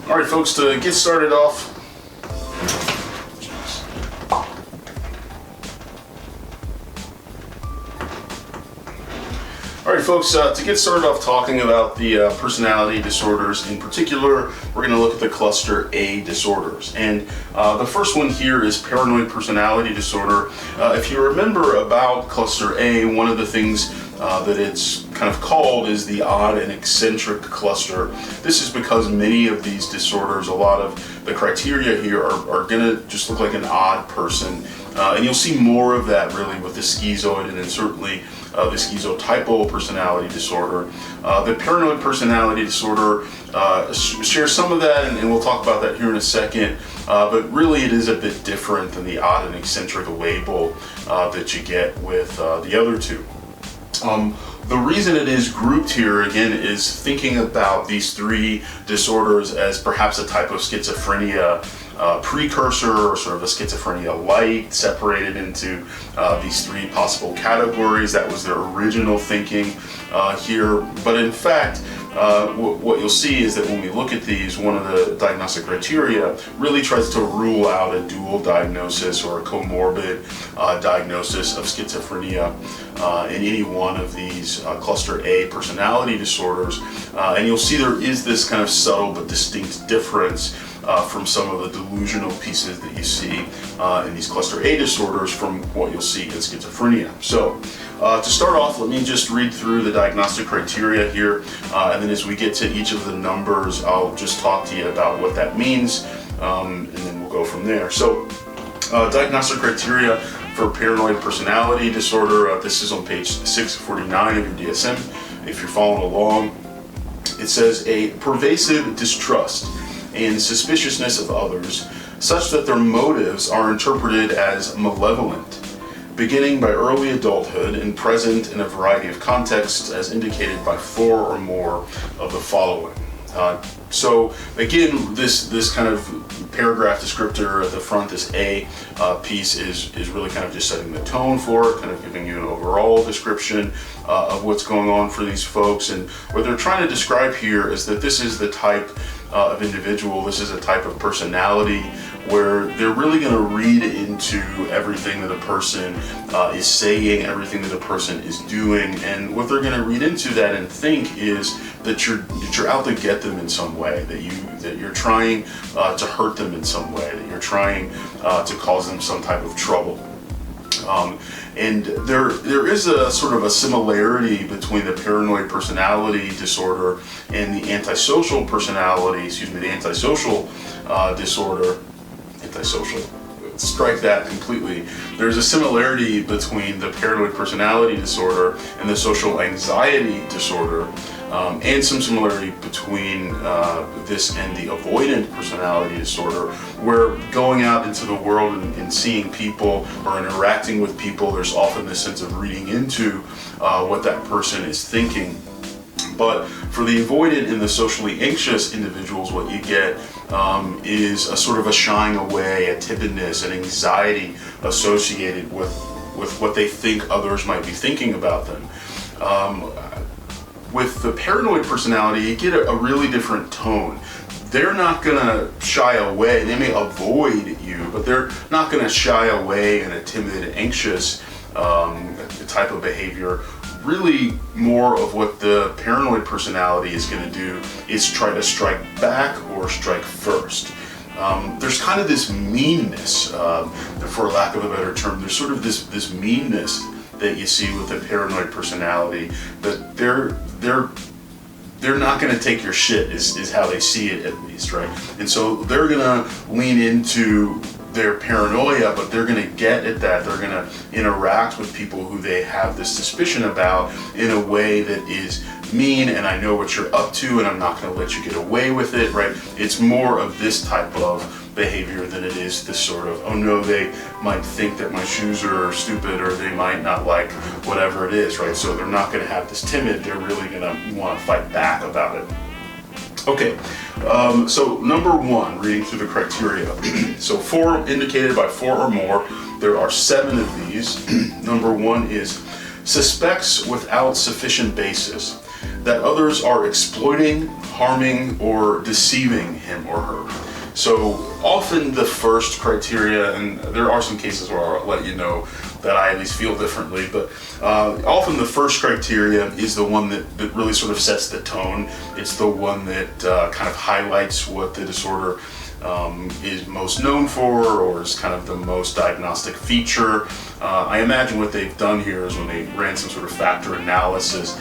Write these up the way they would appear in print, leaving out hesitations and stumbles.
All right, folks, to get started off, talking about the personality disorders in particular, we're going to look at the cluster A disorders. And the first one here is paranoid personality disorder. If you remember about cluster A, one of the things that it's kind of called is the odd and eccentric cluster. This is because many of these disorders, a lot of the criteria here are going to just look like an odd person. And you'll see more of that really with the schizoid and then certainly the schizotypal personality disorder. The paranoid personality disorder shares some of that, and we'll talk about that here in a second. But really it is a bit different than the odd and eccentric label that you get with the other two. The reason it is grouped here again is thinking about these three disorders as perhaps a type of schizophrenia precursor or sort of a schizophrenia light, separated into these three possible categories. That was their original thinking here. But in fact, what you'll see is that when we look at these, one of the diagnostic criteria really tries to rule out a dual diagnosis or a comorbid diagnosis of schizophrenia in any one of these cluster A personality disorders. And you'll see there is this kind of subtle but distinct difference from some of the delusional pieces that you see in these cluster A disorders from what you'll see in schizophrenia. So to start off, let me just read through the diagnostic criteria here, and then as we get to each of the numbers, I'll just talk to you about what that means, and then we'll go from there. So diagnostic criteria for paranoid personality disorder, this is on page 649 of your DSM. If you're following along, it says a pervasive distrust and suspiciousness of others, such that their motives are interpreted as malevolent, beginning by early adulthood and present in a variety of contexts as indicated by 4 or more of the following. So again, this kind of paragraph descriptor at the front, this A piece is really kind of just setting the tone for it, kind of giving you an overall description of what's going on for these folks. And what they're trying to describe here is that this is the type of individual, this is a type of personality where they're really going to read into everything that a person is saying, everything that a person is doing, and what they're going to read into that and think is that you're out to get them in some way, that you're trying to hurt them in some way, that you're trying to cause them some type of trouble. And there is a sort of a similarity between the paranoid personality disorder and the antisocial personality, the antisocial disorder. Antisocial, strike that completely. There's a similarity between the paranoid personality disorder and the social anxiety disorder, and some similarity between this and the avoidant personality disorder, where going out into the world and seeing people or interacting with people, there's often this sense of reading into what that person is thinking. But for the avoidant and the socially anxious individuals, what you get is a sort of a shying away, a timidness, an anxiety associated with what they think others might be thinking about them. With the paranoid personality, you get a really different tone. They're not gonna shy away. They may avoid you, but they're not gonna shy away in a timid, anxious type of behavior. Really more of what the paranoid personality is going to do is try to strike back or strike first. There's kind of this meanness, for lack of a better term, there's sort of this meanness that you see with the paranoid personality, that they're not going to take your shit is how they see it, at least, right? And so they're going to lean into their paranoia, but they're going to get at that. They're going to interact with people who they have this suspicion about in a way that is mean, and I know what you're up to, and I'm not going to let you get away with it, right? It's more of this type of behavior than it is this sort of, oh no, they might think that my shoes are stupid, or they might not like whatever it is, right? So they're not going to have this timid, they're really going to want to fight back about it. Okay, so number one, reading through the criteria. So 4 indicated by 4 or more. There are 7 of these. Number one is suspects without sufficient basis that others are exploiting, harming, or deceiving him or her. So often the first criteria, and there are some cases where I'll let you know that I at least feel differently, but often the first criteria is the one that really sort of sets the tone. It's the one that kind of highlights what the disorder is most known for, or is kind of the most diagnostic feature. I imagine what they've done here is when they ran some sort of factor analysis,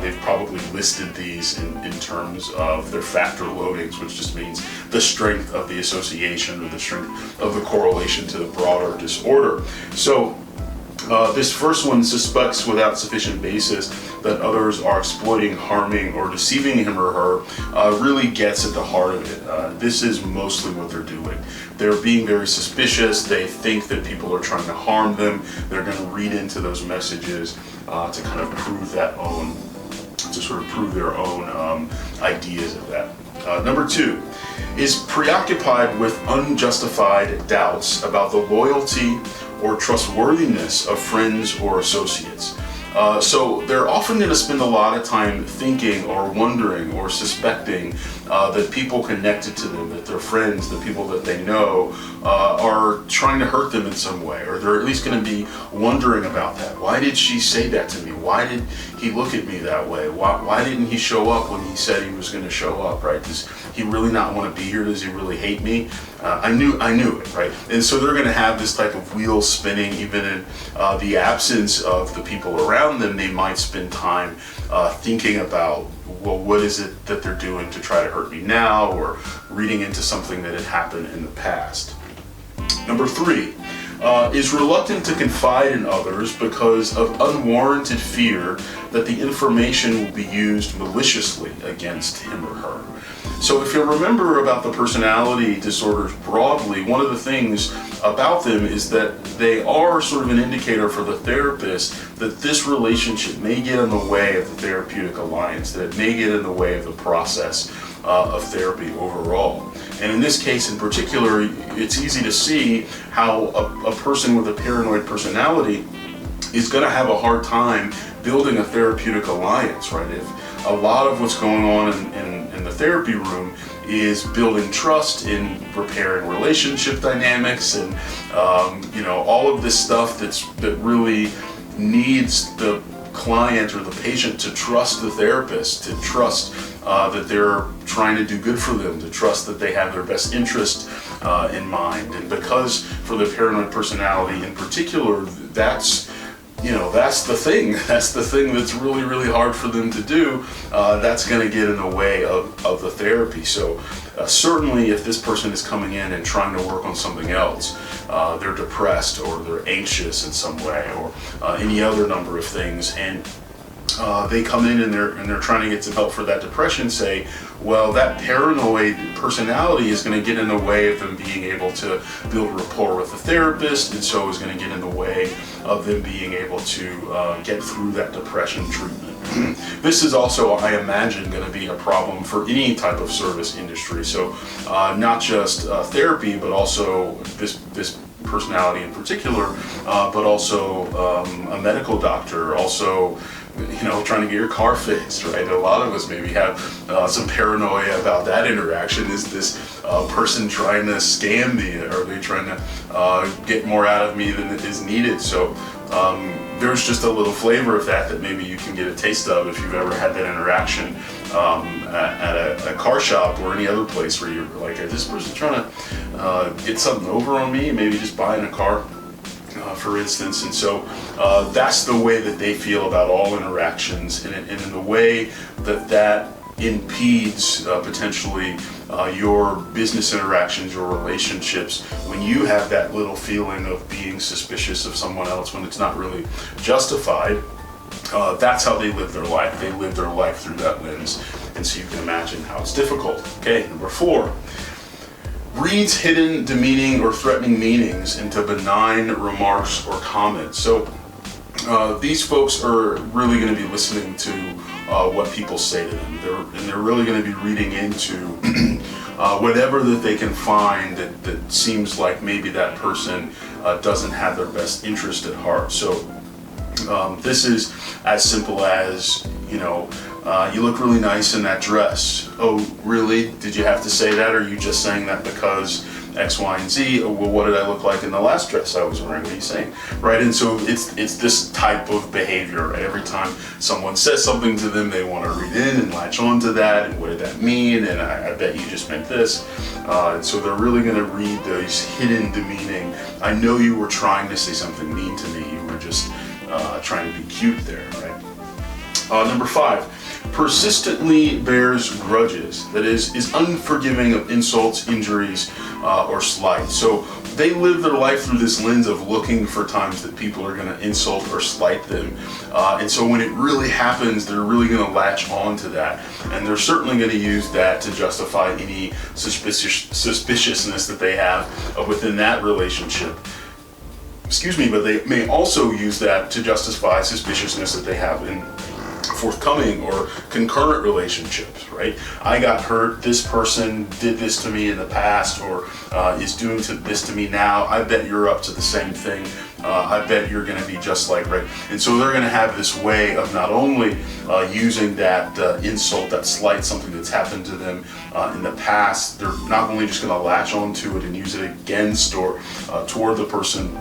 they've probably listed these in terms of their factor loadings, which just means the strength of the association or the strength of the correlation to the broader disorder. So this first one suspects without sufficient basis that others are exploiting, harming, or deceiving him or her really gets at the heart of it. This is mostly what they're doing. They're being very suspicious. They think that people are trying to harm them. They're going to read into those messages to kind of prove their own ideas of that. Number 2 is preoccupied with unjustified doubts about the loyalty or trustworthiness of friends or associates. So they're often going to spend a lot of time thinking or wondering or suspecting that people connected to them, that their friends, the people that they know, are trying to hurt them in some way, or they're at least going to be wondering about that. Why did she say that to me? Why did he look at me that way? Why didn't he show up when he said he was going to show up, right? Does he really not want to be here? Does he really hate me? I knew it, right? And so they're going to have this type of wheel spinning, even in the absence of the people around them. They might spend time thinking about, well, what is it that they're doing to try to hurt me now, or reading into something that had happened in the past. Number 3 is reluctant to confide in others because of unwarranted fear that the information will be used maliciously against him or her. So if you remember about the personality disorders broadly, one of the things about them is that they are sort of an indicator for the therapist that this relationship may get in the way of the therapeutic alliance, that it may get in the way of the process of therapy overall. And in this case in particular, it's easy to see how a person with a paranoid personality is going to have a hard time building a therapeutic alliance, right? If a lot of what's going on in the therapy room is building trust, in repairing relationship dynamics, and all of this stuff that really needs the client or the patient to trust the therapist, to trust that they're trying to do good for them, to trust that they have their best interest in mind. And because for the paranoid personality in particular, that's the thing. That's the thing that's really, really hard for them to do. That's going to get in the way of the therapy. So certainly if this person is coming in and trying to work on something else, they're depressed or they're anxious in some way, or any other number of things, and they come in and they're trying to get some help for that depression, say, well, that paranoid personality is going to get in the way of them being able to build rapport with the therapist, and so is going to get in the way of them being able to get through that depression treatment. This is also, I imagine, going to be a problem for any type of service industry. So not just therapy, but also this personality in particular, but also a medical doctor, also trying to get your car fixed, right? A lot of us maybe have some paranoia about that interaction. Is this person trying to scam me? Are they trying to get more out of me than is needed? So there's just a little flavor of that maybe you can get a taste of if you've ever had that interaction at a car shop or any other place where you're like, is this person trying to get something over on me? Maybe just buying a car, for instance. And so that's the way that they feel about all interactions, and in the way that impedes potentially your business interactions, your relationships, when you have that little feeling of being suspicious of someone else when it's not really justified. That's how they live their life. They live their life through that lens, and so you can imagine how it's difficult. Okay, number 4. Reads hidden, demeaning, or threatening meanings into benign remarks or comments. So these folks are really going to be listening to what people say to them. They're really going to be reading into whatever that they can find that seems like maybe that person doesn't have their best interest at heart. So this is as simple as, You look really nice in that dress. Oh, really? Did you have to say that? Or are you just saying that because X, Y, and Z? Oh, well, what did I look like in the last dress I was wearing? What are you saying? Right? And so it's this type of behavior. Right? Every time someone says something to them, they want to read in and latch on to that. And what did that mean? And I bet you just meant this. And so they're really going to read those hidden demeaning. I know you were trying to say something mean to me. You were just trying to be cute there, right? Number 5. Persistently bears grudges, that is unforgiving of insults, injuries, or slight. So they live their life through this lens of looking for times that people are going to insult or slight them. And so when it really happens, they're really going to latch on to that. And they're certainly going to use that to justify any suspiciousness that they have within that relationship. Excuse me, but they may also use that to justify suspiciousness that they have in forthcoming or concurrent relationships, right? I got hurt, this person did this to me in the past, or is doing this to me now. I bet you're up to the same thing. I bet you're going to be just like, right? And so they're going to have this way of not only using that insult, that slight, something that's happened to them in the past. They're not only just going to latch onto it and use it against or toward the person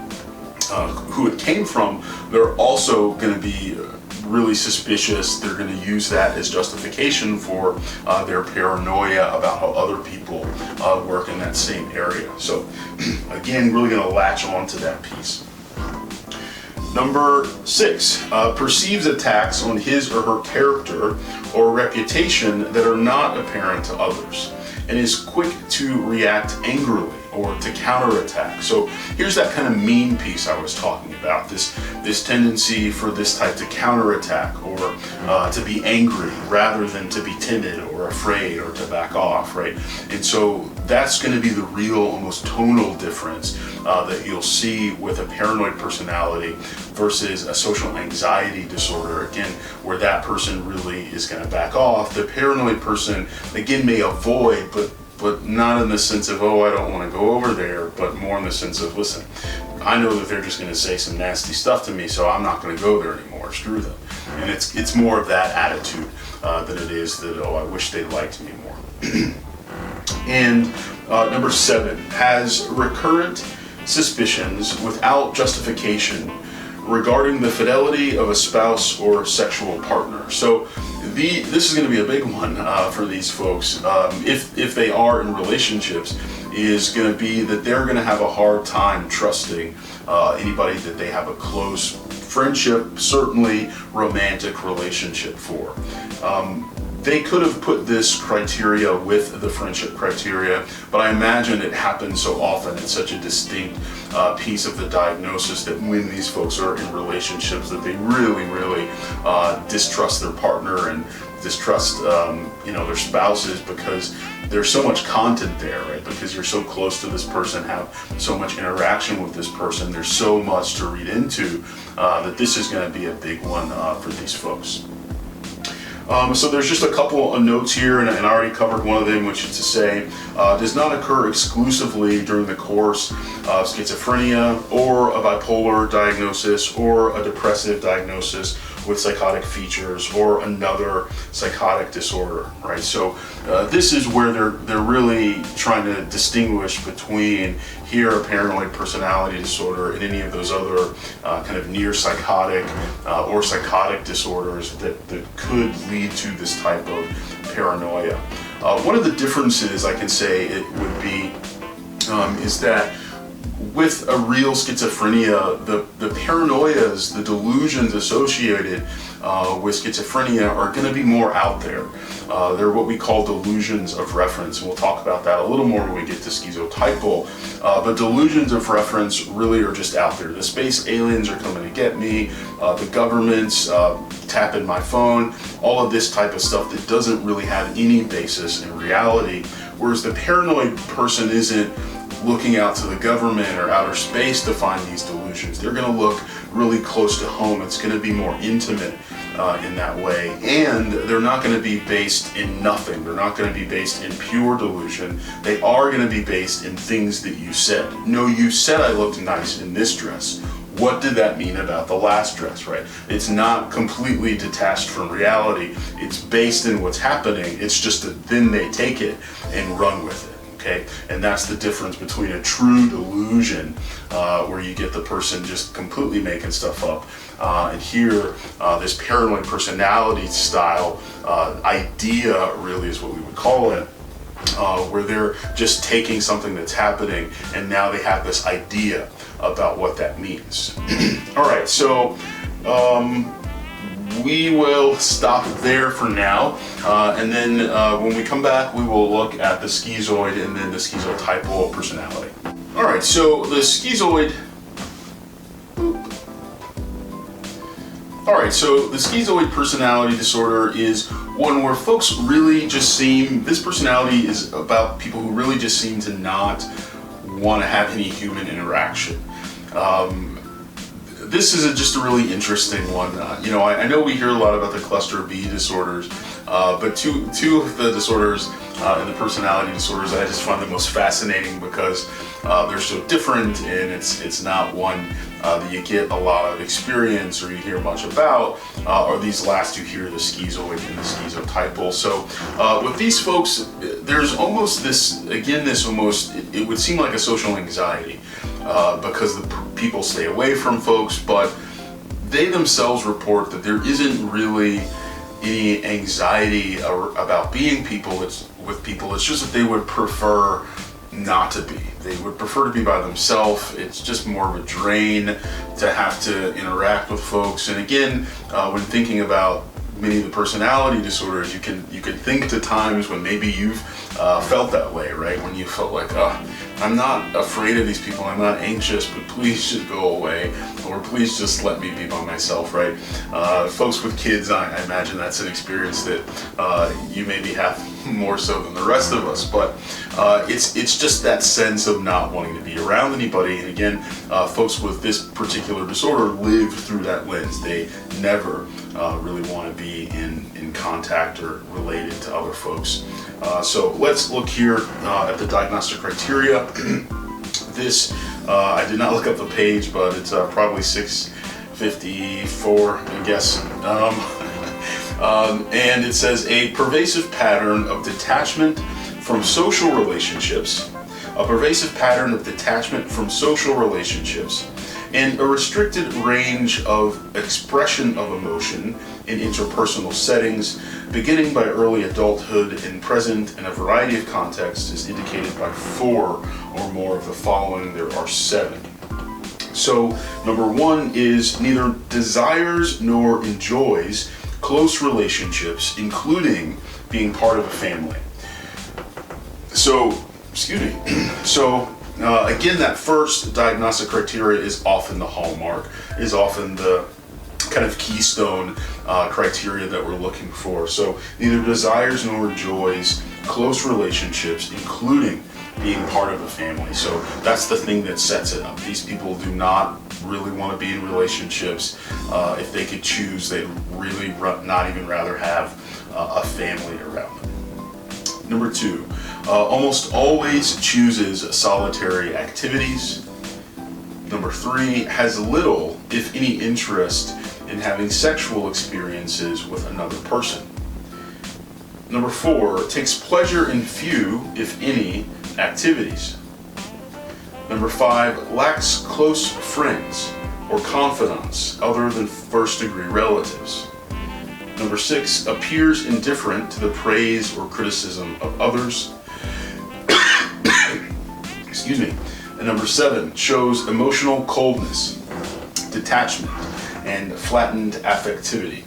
who it came from. They're also going to be really suspicious. They're going to use that as justification for their paranoia about how other people work in that same area. So again, really going to latch on to that piece. Number 6, perceives attacks on his or her character or reputation that are not apparent to others, and is quick to react angrily or to counterattack. So here's that kind of mean piece I was talking about, this tendency for this type to counterattack or to be angry rather than to be timid or afraid or to back off, right? And so that's going to be the real, almost tonal difference that you'll see with a paranoid personality versus a social anxiety disorder, again, where that person really is going to back off. The paranoid person, again, may avoid, but not in the sense of, oh, I don't want to go over there, but more in the sense of, listen, I know that they're just going to say some nasty stuff to me, so I'm not going to go there anymore. Screw them. And it's more of that attitude than it is that, oh, I wish they liked me more. And number 7, has recurrent suspicions without justification regarding the fidelity of a spouse or sexual partner. So this is going to be a big one for these folks, if they are in relationships, is going to be that they're going to have a hard time trusting anybody that they have a close friendship, certainly romantic relationship for. They could have put this criteria with the friendship criteria, but I imagine it happens so often. It's such a distinct piece of the diagnosis that when these folks are in relationships that they really, really distrust their partner and distrust their spouses, because there's so much content there, right? Because you're so close to this person, have so much interaction with this person, there's so much to read into that this is going to be a big one for these folks. So there's just a couple of notes here, and I already covered one of them, which is to say, does not occur exclusively during the course of schizophrenia or a bipolar diagnosis or a depressive diagnosis with psychotic features or another psychotic disorder, right? So this is where they're really trying to distinguish between here a paranoid personality disorder and any of those other kind of near psychotic or psychotic disorders that could lead to this type of paranoia. One of the differences I can say it would be is that with a real schizophrenia, the paranoias, the delusions associated with schizophrenia are going to be more out there. They're what we call delusions of reference, and we'll talk about that a little more when we get to schizotypal. But delusions of reference really are just out there. The space aliens are coming to get me, the government's tapping my phone, all of this type of stuff that doesn't really have any basis in reality. Whereas the paranoid person isn't looking out to the government or outer space to find these delusions. They're going to look really close to home. It's going to be more intimate in that way, and they're not going to be based in nothing. They're not going to be based in pure delusion. They are going to be based in things that you said. No, you said I looked nice in this dress. what did that mean about the last dress, right? It's not completely detached from reality. It's based in what's happening. It's just that then they take it and run with it. Okay, and that's the difference between a true delusion, where you get the person just completely making stuff up, and here, this paranoid personality style idea really is what we would call it, where they're just taking something that's happening and now they have this idea about what that means. All right, so we will stop there for now, and then when we come back, we will look at the schizoid and then the schizotypal personality. All right, so the schizoid. All right, so the schizoid personality disorder is one where folks really just seem. This personality is about people who really just seem to not want to have any human interaction. This is just a really interesting one. I know we hear a lot about the cluster B disorders, but two of the disorders and the personality disorders I just find the most fascinating because they're so different, and it's not one that you get a lot of experience or you hear much about, are these last two here, the schizoid and the schizotypal. So with these folks, there's almost it would seem like a social anxiety, because the people stay away from folks, but they themselves report that there isn't really any anxiety about being with people. It's just that they would prefer not to be. They would prefer to be by themselves. It's just more of a drain to have to interact with folks. And again, when thinking about many of the personality disorders, you can think to times when maybe you've felt that way, right? When you felt like, I'm not afraid of these people, I'm not anxious, but please just go away, or please just let me be by myself, right? Folks with kids, I imagine that's an experience that you maybe have more so than the rest of us, but it's just that sense of not wanting to be around anybody. And again, folks with this particular disorder live through that lens. They never really want to be in contact or related to other folks. So let's look here at the diagnostic criteria. This, I did not look up the page, but it's probably 654, I guess. And it says a pervasive pattern of detachment from social relationships, and a restricted range of expression of emotion in interpersonal settings, beginning by early adulthood and present in a variety of contexts, is indicated by 4 or more of the following. There are 7. So, number 1 is neither desires nor enjoys close relationships, including being part of a family. So, again, that first diagnostic criteria is often the hallmark, is often the kind of keystone criteria that we're looking for. So neither desires nor enjoys close relationships, including being part of a family. So that's the thing that sets it up. These people do not really want to be in relationships. If they could choose, they'd really not even rather have a family around them. Number 2, almost always chooses solitary activities. Number 3, has little, if any, interest in having sexual experiences with another person. Number 4, takes pleasure in few, if any, activities. Number 5, lacks close friends or confidants other than first-degree relatives. Number 6, appears indifferent to the praise or criticism of others. Excuse me. And number 7, shows emotional coldness, detachment, and flattened affectivity.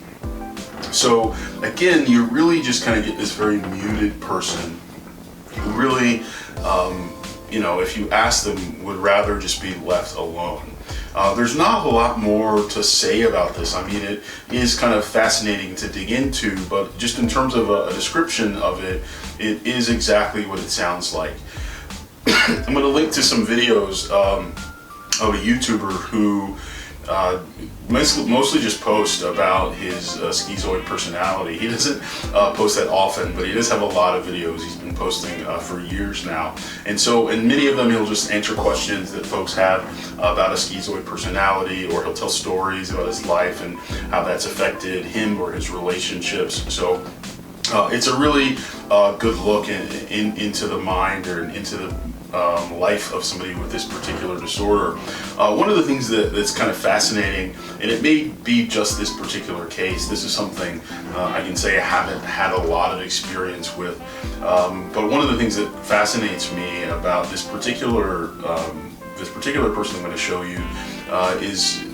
So again, you really just kind of get this very muted person who really, if you ask them, would rather just be left alone. There's not a lot more to say about this. I mean, it is kind of fascinating to dig into, but just in terms of a description of it, it is exactly what it sounds like. I'm going to link to some videos of a YouTuber who mostly just post about his schizoid personality. He doesn't post that often, but he does have a lot of videos he's been posting for years now. And so in many of them, he'll just answer questions that folks have about a schizoid personality, or he'll tell stories about his life and how that's affected him or his relationships. So it's a really good look into the mind, or into the life of somebody with this particular disorder. One of the things that's kind of fascinating, and it may be just this particular case, this is something I can say I haven't had a lot of experience with, but one of the things that fascinates me about this particular person I'm going to show you is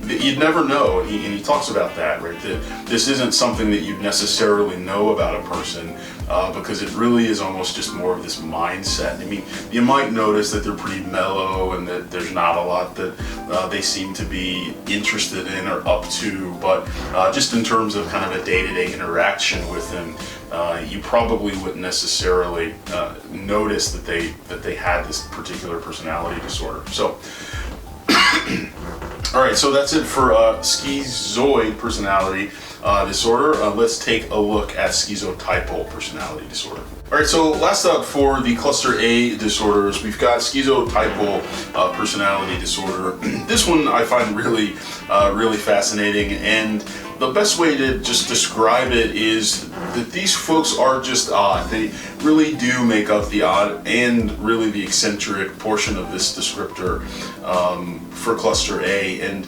that you'd never know, and he talks about that, right? That this isn't something that you'd necessarily know about a person, because it really is almost just more of this mindset. I mean, you might notice that they're pretty mellow and that there's not a lot that they seem to be interested in or up to, but just in terms of kind of a day-to-day interaction with them, you probably wouldn't necessarily notice that they had this particular personality disorder. So. All right, so that's it for schizoid personality disorder. Let's take a look at schizotypal personality disorder. All right, so last up for the cluster A disorders, we've got schizotypal personality disorder. This one I find really fascinating, and the best way to just describe it is that these folks are just odd. They really do make up the odd and really the eccentric portion of this descriptor for cluster A, and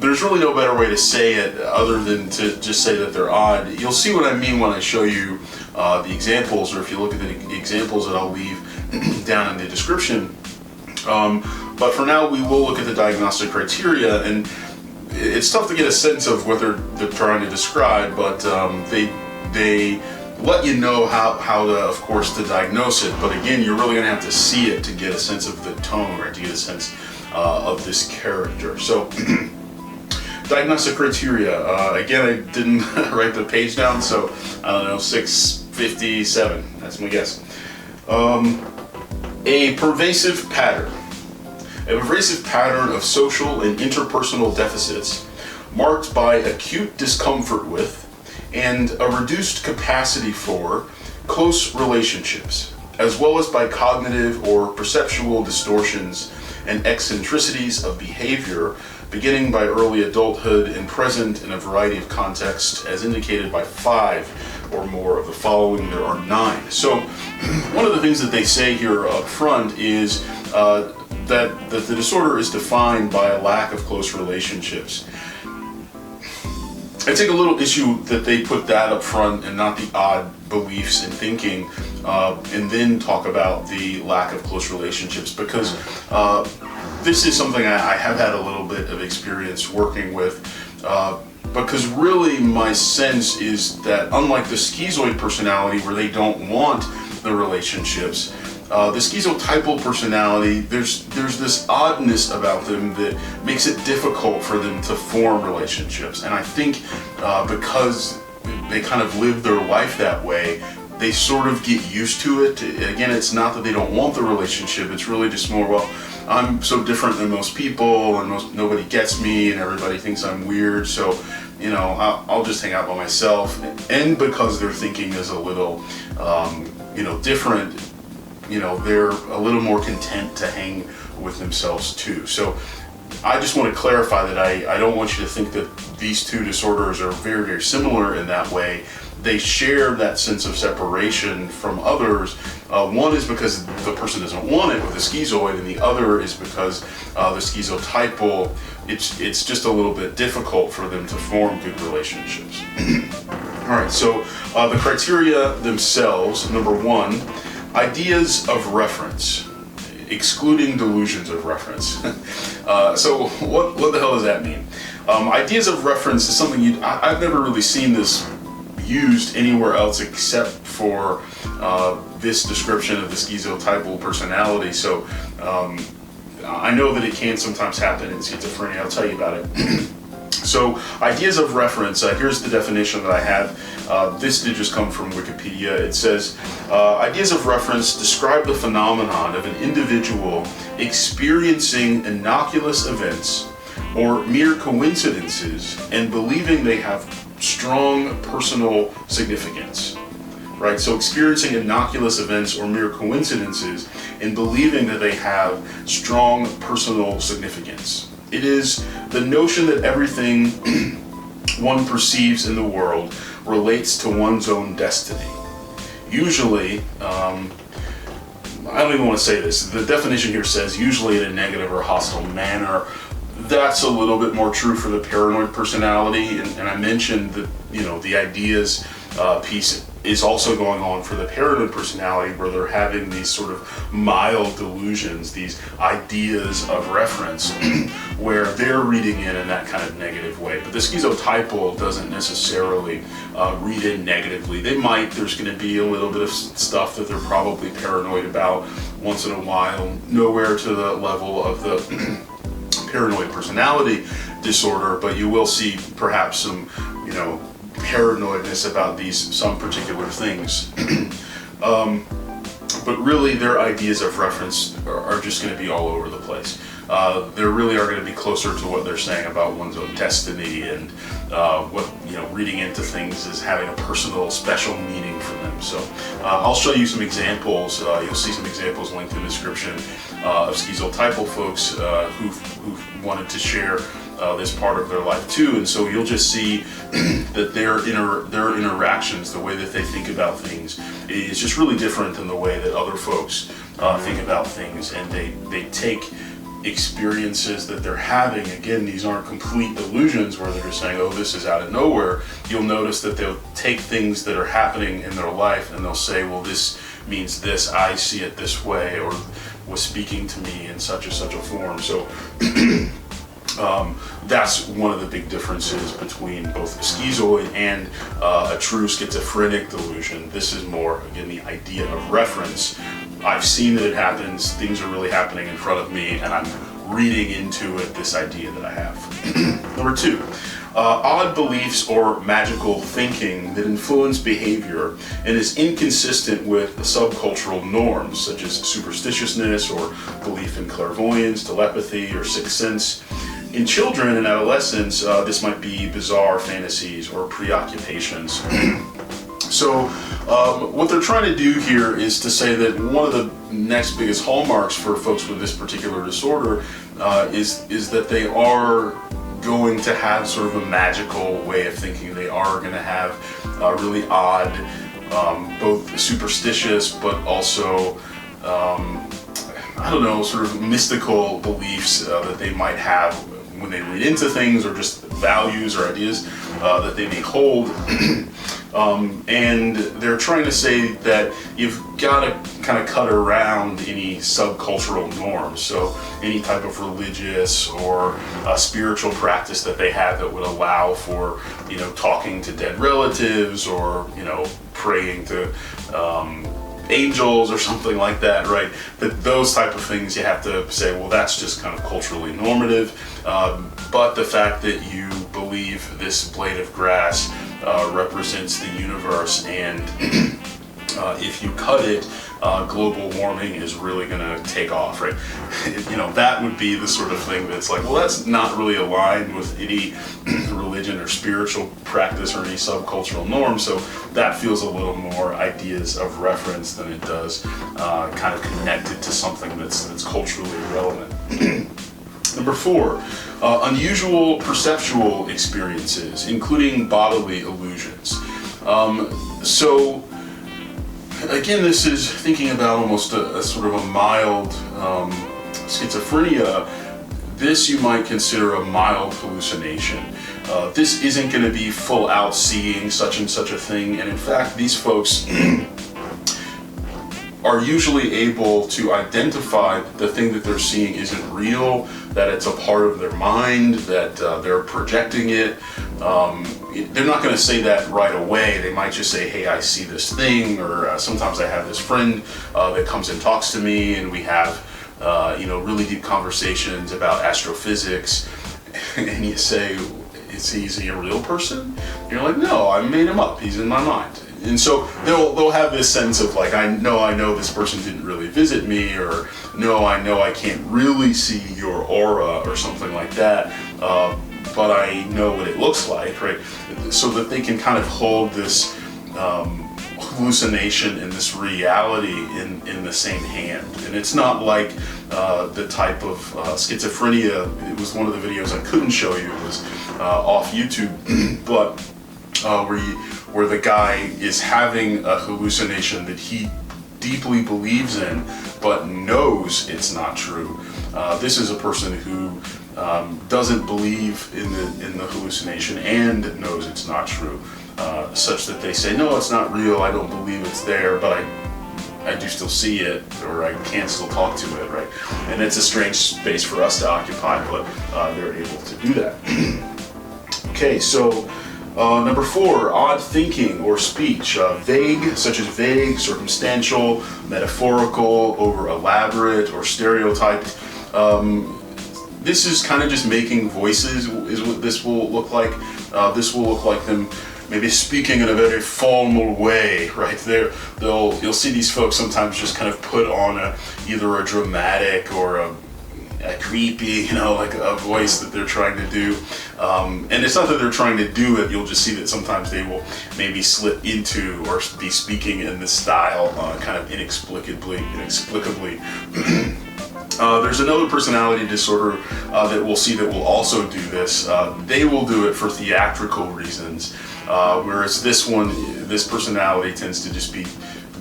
there's really no better way to say it other than to just say that they're odd. You'll see what I mean when I show you the examples, or if you look at the examples that I'll leave down in the description. But for now, we will look at the diagnostic criteria, and it's tough to get a sense of what they're trying to describe, but they let you know how to, of course, to diagnose it. But again, you're really going to have to see it to get a sense of the tone, right? To get a sense of this character. So, diagnostic criteria. Again, I didn't write the page down, so I don't know, 657. That's my guess. A pervasive pattern. A pervasive pattern of social and interpersonal deficits marked by acute discomfort with and a reduced capacity for close relationships, as well as by cognitive or perceptual distortions and eccentricities of behavior beginning by early adulthood and present in a variety of contexts as indicated by 5 or more of the following. There are 9. So one of the things that they say here up front is that the disorder is defined by a lack of close relationships. I take a little issue that they put that up front and not the odd beliefs and thinking, and then talk about the lack of close relationships, because this is something I have had a little bit of experience working with, because really my sense is that unlike the schizoid personality where they don't want the relationships, the schizotypal personality, there's this oddness about them that makes it difficult for them to form relationships. And I think because they kind of live their life that way, they sort of get used to it. Again, it's not that they don't want the relationship, it's really just more, well, I'm so different than most people, and nobody gets me, and everybody thinks I'm weird, so I'll just hang out by myself. And because their thinking is a little different, they're a little more content to hang with themselves too. So I just want to clarify that I don't want you to think that these two disorders are very, very similar in that way. They share that sense of separation from others. One is because the person doesn't want it with the schizoid, and the other is because the schizotypal, it's just a little bit difficult for them to form good relationships. All right, so the criteria themselves, number 1, ideas of reference, excluding delusions of reference. So what the hell does that mean? Ideas of reference is something I've never really seen this used anywhere else except for this description of the schizotypal personality. So I know that it can sometimes happen in schizophrenia. I'll tell you about it. So ideas of reference, here's the definition that I have. This did just come from Wikipedia. It says, ideas of reference describe the phenomenon of an individual experiencing innocuous events or mere coincidences and believing they have strong personal significance. Right? So experiencing innocuous events or mere coincidences and believing that they have strong personal significance. It is the notion that everything one perceives in the world relates to one's own destiny. Usually, I don't even want to say this, the definition here says usually in a negative or hostile manner. That's a little bit more true for the paranoid personality, and I mentioned that, the ideas piece is also going on for the paranoid personality, where they're having these sort of mild delusions, these ideas of reference, where they're reading in that kind of negative way. But the schizotypal doesn't necessarily read in negatively. There's going to be a little bit of stuff that they're probably paranoid about once in a while, nowhere to the level of the paranoid personality disorder, but you will see perhaps some, paranoidness about some particular things. But really their ideas of reference are just going to be all over the place. They really are going to be closer to what they're saying about one's own destiny and what, reading into things as having a personal, special meaning for them. So I'll show you some examples. You'll see some examples linked in the description of schizotypal folks who've wanted to share this part of their life too, and so you'll just see that their interactions, the way that they think about things, is just really different than the way that other folks think about things, and they take experiences that they're having. Again, these aren't complete delusions where they're just saying, oh, this is out of nowhere. You'll notice that they'll take things that are happening in their life and they'll say, well, this means this, I see it this way, or was speaking to me in such and such a form. So that's one of the big differences between both a schizoid and a true schizophrenic delusion. This is more, again, the idea of reference. I've seen that it happens, things are really happening in front of me, and I'm reading into it this idea that I have. Number two, odd beliefs or magical thinking that influence behavior and is inconsistent with subcultural norms, such as superstitiousness or belief in clairvoyance, telepathy, or sixth sense. In children and adolescents, this might be bizarre fantasies or preoccupations. So what they're trying to do here is to say that one of the next biggest hallmarks for folks with this particular disorder is that they are going to have sort of a magical way of thinking. They are going to have really odd, both superstitious, but also sort of mystical beliefs that they might have when they read into things, or just values or ideas that they may hold. And they're trying to say that you've got to kind of cut around any subcultural norms. So any type of religious or spiritual practice that they have that would allow for, talking to dead relatives, or, praying to angels or something like that, right? That those type of things you have to say, well, that's just kind of culturally normative. But the fact that you believe this blade of grass represents the universe, and if you cut it, global warming is really going to take off, right? That would be the sort of thing that's like, well, that's not really aligned with any religion or spiritual practice or any subcultural norm, so that feels a little more ideas of reference than it does kind of connected to something that's culturally relevant. Number four, unusual perceptual experiences, including bodily illusions. So again, this is thinking about almost a sort of a mild schizophrenia. This you might consider a mild hallucination. This isn't going to be full out seeing such and such a thing, and in fact these folks are usually able to identify the thing that they're seeing isn't real, that it's a part of their mind, that they're projecting it. They're not going to say that right away. They might just say, hey, I see this thing, or sometimes I have this friend that comes and talks to me, and we have really deep conversations about astrophysics, and you say, is he a real person? And you're like, no, I made him up, he's in my mind. And so they'll have this sense of like, I know this person didn't really visit me, or no, I know I can't really see your aura or something like that, but I know what it looks like, right? So that they can kind of hold this hallucination and this reality in the same hand. And it's not like the type of schizophrenia. It was one of the videos I couldn't show you. It was off YouTube, but where the guy is having a hallucination that he deeply believes in, but knows it's not true. This is a person who doesn't believe in the hallucination and knows it's not true, such that they say, no, it's not real, I don't believe it's there, but I do still see it, or I can still talk to it, right? And it's a strange space for us to occupy, but they're able to do that. Okay, so number 4, odd thinking or speech. Vague, such as vague, circumstantial, metaphorical, over elaborate, or stereotyped. This is kind of just making voices, is what this will look like. This will look like them maybe speaking in a very formal way, right? You'll see these folks sometimes just kind of put on either a dramatic or a creepy, like a voice that they're trying to do. And it's not that they're trying to do it, you'll just see that sometimes they will maybe slip into or be speaking in this style kind of inexplicably. There's another personality disorder that we'll see that will also do this. They will do it for theatrical reasons, whereas this personality tends to just be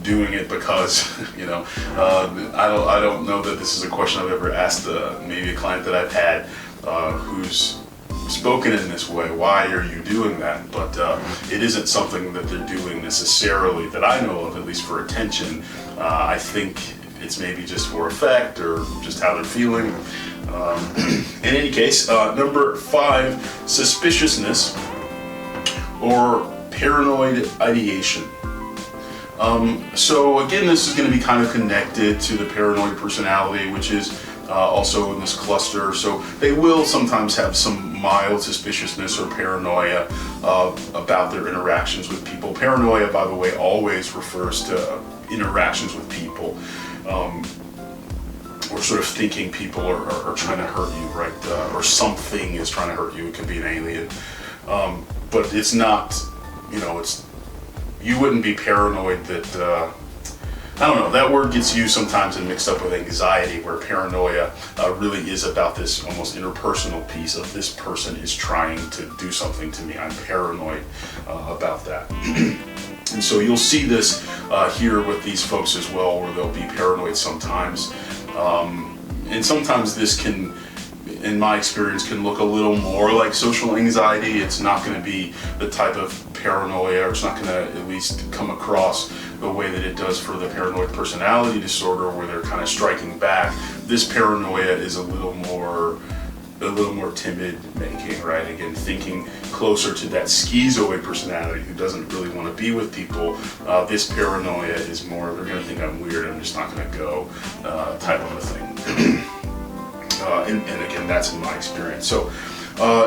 doing it because, I don't know that this is a question I've ever asked maybe a client that I've had who's spoken in this way. Why are you doing that? But it isn't something that they're doing necessarily that I know of, at least for attention. I think it's maybe just for effect or just how they're feeling. In any case, number 5, suspiciousness or paranoid ideation. So again, this is going to be kind of connected to the paranoid personality, which is also in this cluster. So they will sometimes have some mild suspiciousness or paranoia about their interactions with people. Paranoia, by the way, always refers to interactions with people, or sort of thinking people are trying to hurt you, right? Or something is trying to hurt you. It could be an alien, but it's not. You wouldn't be paranoid that. I don't know, that word gets used sometimes and mixed up with anxiety, where paranoia really is about this almost interpersonal piece of this person is trying to do something to me. I'm paranoid about that. And so you'll see this here with these folks as well, where they'll be paranoid sometimes. And sometimes this can, in my experience, can look a little more like social anxiety. It's not going to be the type of paranoia, or it's not going to at least come across the way that it does for the paranoid personality disorder, where they're kind of striking back. This paranoia is a little more timid making, right? Again, thinking closer to that schizoid personality who doesn't really want to be with people. This paranoia is more, they're going to think I'm weird, I'm just not going to go type of a thing. And again, that's in my experience. So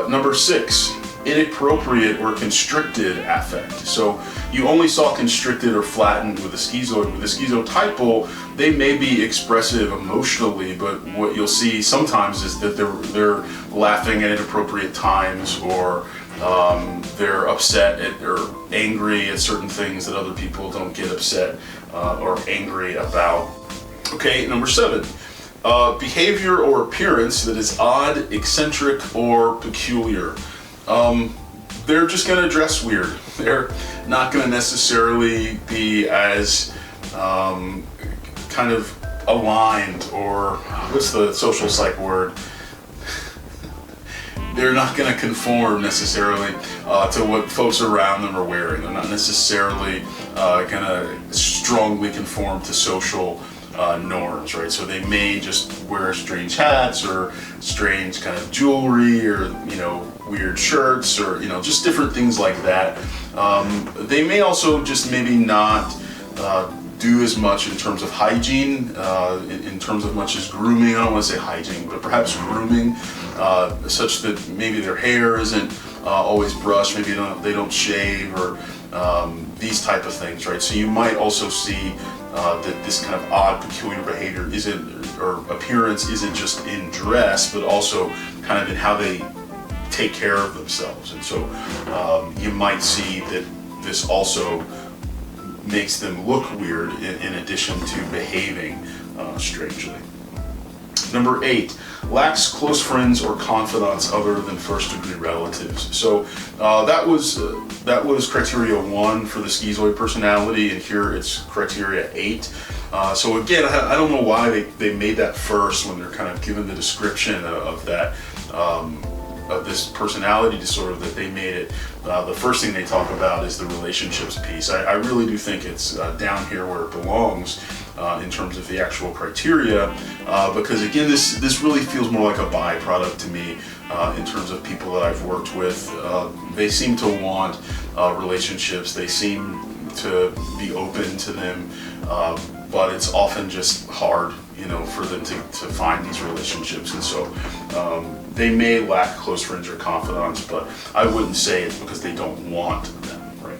number 6, inappropriate or constricted affect. So you only saw constricted or flattened with a schizoid. With a schizotypal, they may be expressive emotionally, but what you'll see sometimes is that they're laughing at inappropriate times, or they're upset or angry at certain things that other people don't get upset or angry about. Okay, number 7. Behavior or appearance that is odd, eccentric, or peculiar. They're just going to dress weird. They're not going to necessarily be as kind of aligned, or what's the social psych word? They're not going to conform necessarily to what folks around them are wearing. They're not necessarily going to strongly conform to social norms, right? So they may just wear strange hats or strange kind of jewelry, or weird shirts, or just different things like that. They may also just maybe not do as much in terms of hygiene, in terms of much as grooming. I don't want to say hygiene, but perhaps grooming, such that maybe their hair isn't always brushed, maybe they don't shave, or these type of things, right? So you might also see that this kind of odd, peculiar behavior or appearance isn't just in dress, but also kind of in how they take care of themselves. And so you might see that this also makes them look weird in addition to behaving strangely. Number 8, lacks close friends or confidants other than first-degree relatives. So that was criteria 1 for the schizoid personality, and here it's criteria 8. So again, I don't know why they made that first when they're kind of given the description of that of this personality disorder, that they made it the first thing they talk about is the relationships piece. I really do think it's down here where it belongs in terms of the actual criteria, because again, this really feels more like a byproduct to me in terms of people that I've worked with. They seem to want relationships, they seem to be open to them, but it's often just hard, you know, for them to find these relationships. And so they may lack close friends or confidants, but I wouldn't say it's because they don't want them, right?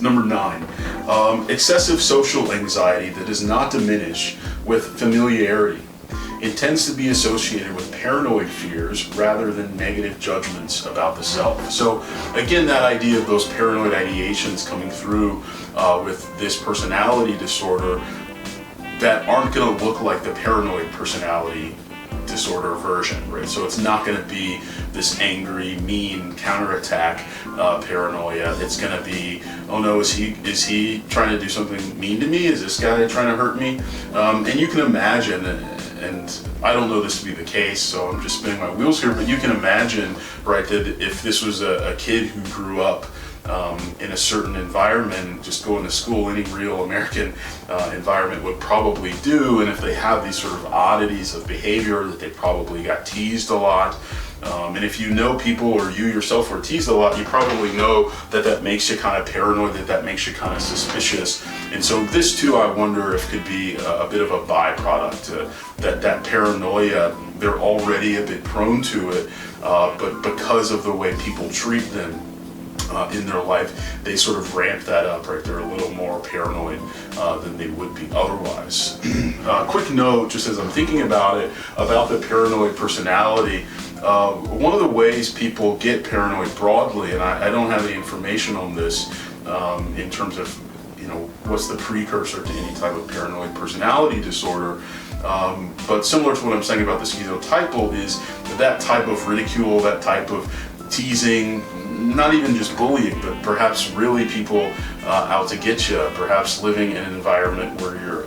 Number 9, excessive social anxiety that does not diminish with familiarity. It tends to be associated with paranoid fears rather than negative judgments about the self. So again, that idea of those paranoid ideations coming through with this personality disorder that aren't going to look like the paranoid personality disorder version, right? So it's not going to be this angry, mean, counterattack paranoia. It's going to be, oh no, is he trying to do something mean to me? Is this guy trying to hurt me? And you can imagine, and I don't know this to be the case, so I'm just spinning my wheels here, but you can imagine, right, that if this was a kid who grew up in a certain environment, just going to school, any real American environment would probably do, and if they have these sort of oddities of behavior, that they probably got teased a lot. And if you know people, or you yourself were teased a lot, you probably know that makes you kind of paranoid, that makes you kind of suspicious. And so this too, I wonder if could be a bit of a byproduct, that paranoia, they're already a bit prone to it, but because of the way people treat them in their life, they sort of ramp that up, right? They're a little more paranoid than they would be otherwise. Quick note, just as I'm thinking about it, about the paranoid personality, one of the ways people get paranoid broadly, and I don't have any information on this in terms of, you know, what's the precursor to any type of paranoid personality disorder, but similar to what I'm saying about the schizotypal is that type of ridicule, that type of teasing, not even just bullying, but perhaps really people out to get you, perhaps living in an environment where you're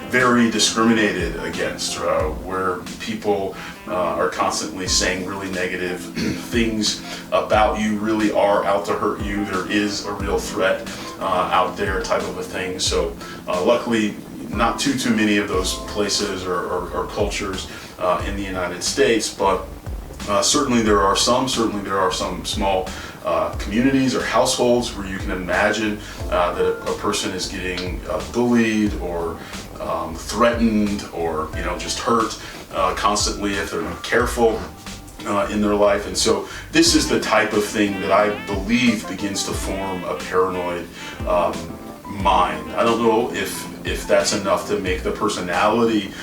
very discriminated against, where people are constantly saying really negative things about you, really are out to hurt you, there is a real threat out there type of a thing. So luckily, not too many of those places or cultures in the United States, but certainly there are some small communities or households where you can imagine that a person is getting bullied or threatened or, you know, just hurt constantly if they're not careful in their life. And so this is the type of thing that I believe begins to form a paranoid mind. I don't know if that's enough to make the personality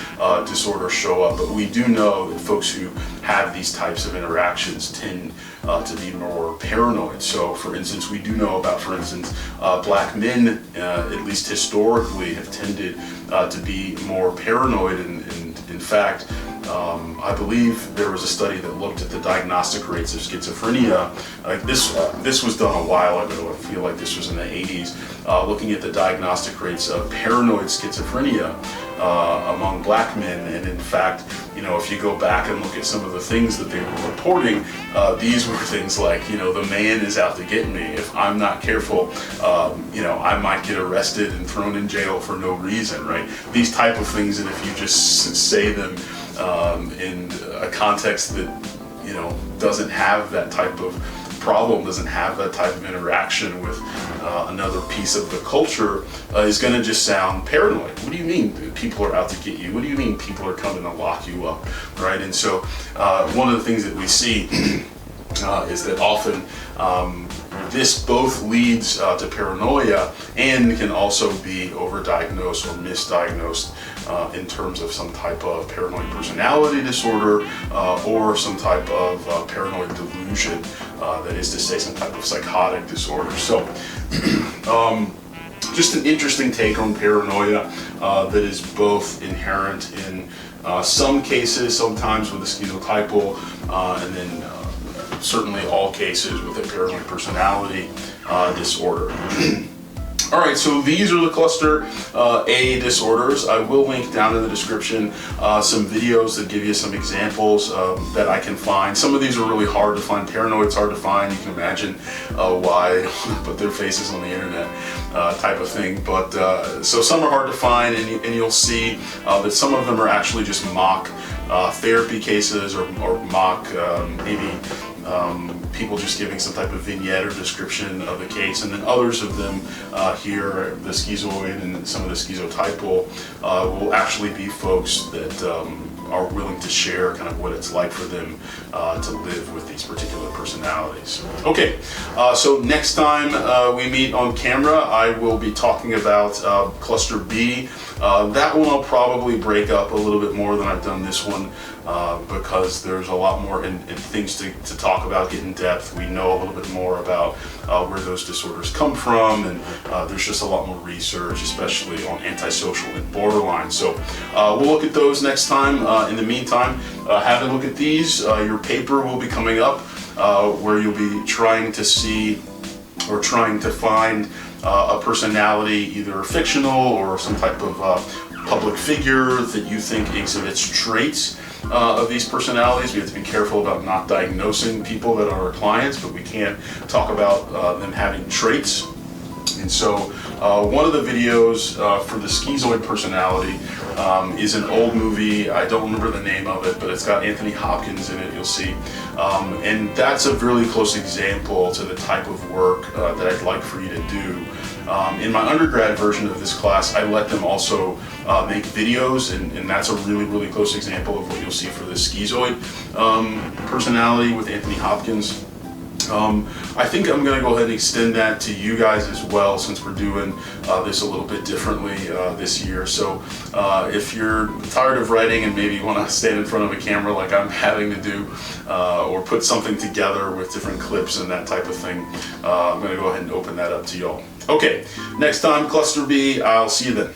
disorder show up, but we do know that folks who have these types of interactions tend to be more paranoid. So for instance, we do know about, for instance, black men, at least historically, have tended to be more paranoid, and in fact, I believe there was a study that looked at the diagnostic rates of schizophrenia. This was done a while ago. I feel like this was in the 80s, looking at the diagnostic rates of paranoid schizophrenia among black men. And in fact, you know, if you go back and look at some of the things that they were reporting, these were things like, you know, the man is out to get me. If I'm not careful, you know, I might get arrested and thrown in jail for no reason, right? These type of things, and if you just say them in a context that, you know, doesn't have that type of problem, doesn't have that type of interaction with another piece of the culture, is going to just sound paranoid. What do you mean people are out to get you? What do you mean people are coming to lock you up, right? And so one of the things that we see is that often this both leads to paranoia and can also be overdiagnosed or misdiagnosed in terms of some type of paranoid personality disorder or some type of paranoid delusion, that is to say some type of psychotic disorder. So just an interesting take on paranoia that is both inherent in some cases, sometimes with a schizotypal, and then certainly all cases with a paranoid personality disorder. All right, so these are the cluster A disorders. I will link down in the description some videos that give you some examples that I can find. Some of these are really hard to find. Paranoid's hard to find. You can imagine why put their faces on the internet type of thing. But so some are hard to find, and you'll see that some of them are actually just mock therapy cases or mock maybe people just giving some type of vignette or description of the case, and then others of them here, the schizoid and some of the schizotypal, will actually be folks that are willing to share kind of what it's like for them to live with these particular personalities. Okay, so next time we meet on camera, I will be talking about cluster B. That one I'll probably break up a little bit more than I've done this one because there's a lot more in things to talk about, get in depth. We know a little bit more about where those disorders come from, and there's just a lot more research, especially on antisocial and borderline. So we'll look at those next time. In the meantime, have a look at these. Your paper will be coming up where you'll be trying to see or trying to find a personality, either fictional or some type of public figure that you think exhibits traits of these personalities. We have to be careful about not diagnosing people that are our clients, but we can't talk about them having traits. And so one of the videos for the schizoid personality is an old movie. I don't remember the name of it, but it's got Anthony Hopkins in it, you'll see. And that's a really close example to the type of work that I'd like for you to do. In my undergrad version of this class, I let them also make videos, and that's a really, really close example of what you'll see for the schizoid personality with Anthony Hopkins. I think I'm going to go ahead and extend that to you guys as well, since we're doing this a little bit differently this year. So if you're tired of writing and maybe you want to stand in front of a camera like I'm having to do, or put something together with different clips and that type of thing, I'm going to go ahead and open that up to y'all. Okay, next time, Cluster B. I'll see you then.